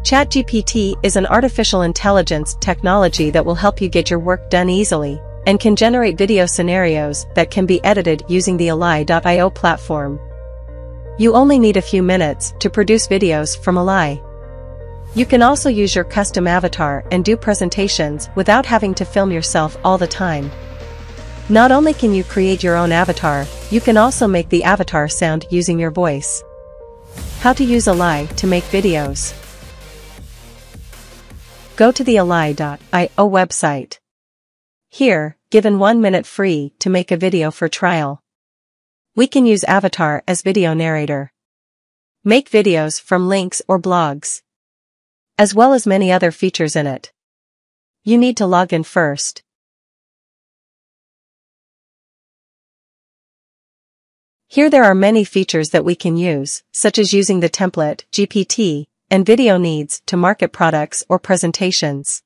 ChatGPT is an artificial intelligence technology that will help you get your work done easily, and can generate video scenarios that can be edited using the Elai.io platform. You only need a few minutes to produce videos from Elai. You can also use your custom avatar and do presentations without having to film yourself all the time. Not only can you create your own avatar, you can also make the avatar sound using your voice. How to use Elai to make videos. Go to the Elai.io website. Here, given 1 minute free to make a video for trial. We can use avatar as video narrator. Make videos from links or blogs, as well as many other features in it. You need to log in first. Here there are many features that we can use, such as using the template, GPT, and video needs to market products or presentations.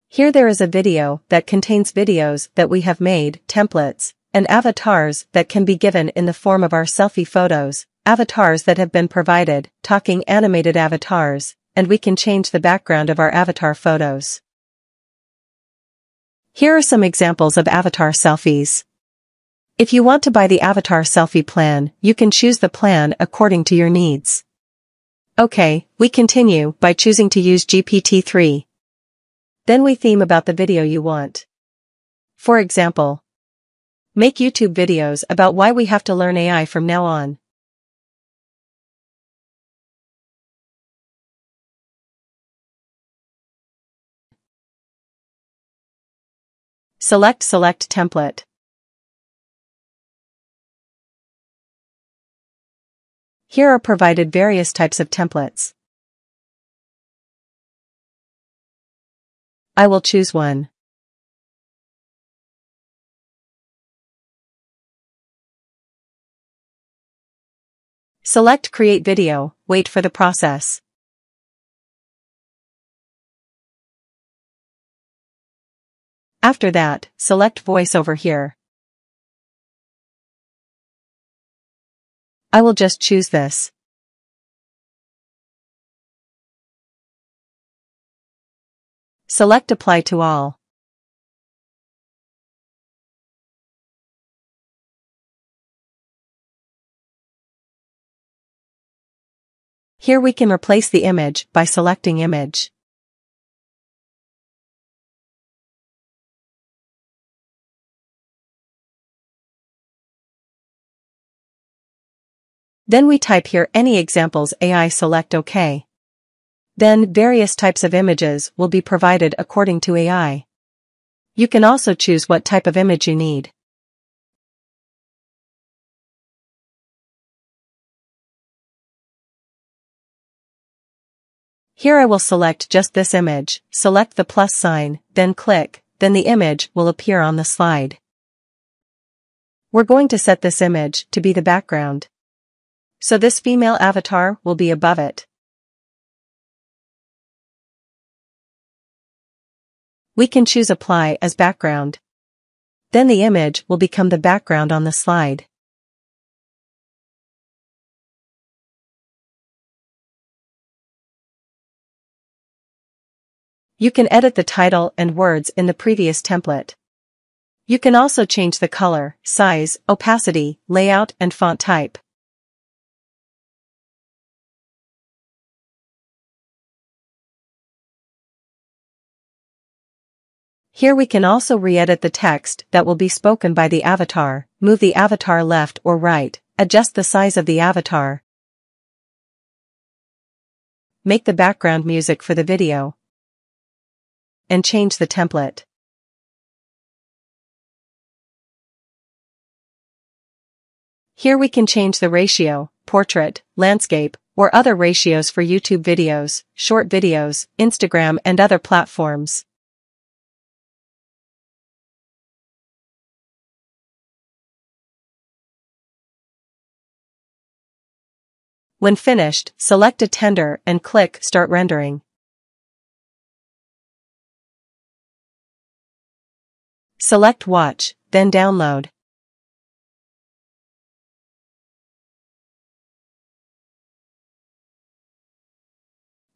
Here there is a video that contains videos that we have made, templates, and avatars that can be given in the form of our selfie photos, avatars that have been provided, talking animated avatars, and we can change the background of our avatar photos. Here are some examples of avatar selfies. If you want to buy the avatar selfie plan, you can choose the plan according to your needs. Okay, we continue by choosing to use GPT-3. Then we theme about the video you want. For example, make YouTube videos about why we have to learn AI from now on. Select template. Here are provided various types of templates. I will choose one. Select Create Video, wait for the process. After that, select Voice over here. I will just choose this. Select Apply to All. Here we can replace the image by selecting Image. Then we type here any examples AI, select OK. Then various types of images will be provided according to AI. You can also choose what type of image you need. Here I will select just this image, select the plus sign, then click, then the image will appear on the slide. We're going to set this image to be the background. So this female avatar will be above it. We can choose Apply as background. Then the image will become the background on the slide. You can edit the title and words in the previous template. You can also change the color, size, opacity, layout, and font type. Here we can also re-edit the text that will be spoken by the avatar, move the avatar left or right, adjust the size of the avatar, make the background music for the video, and change the template. Here we can change the ratio, portrait, landscape, or other ratios for YouTube videos, short videos, Instagram and other platforms. When finished, select a tender and click Start Rendering. Select Watch, then Download.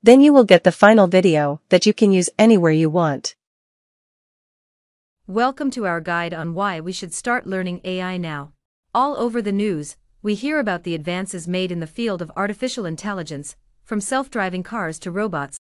Then you will get the final video that you can use anywhere you want. Welcome to our guide on why we should start learning AI now. All over the news, we hear about the advances made in the field of artificial intelligence, from self-driving cars to robots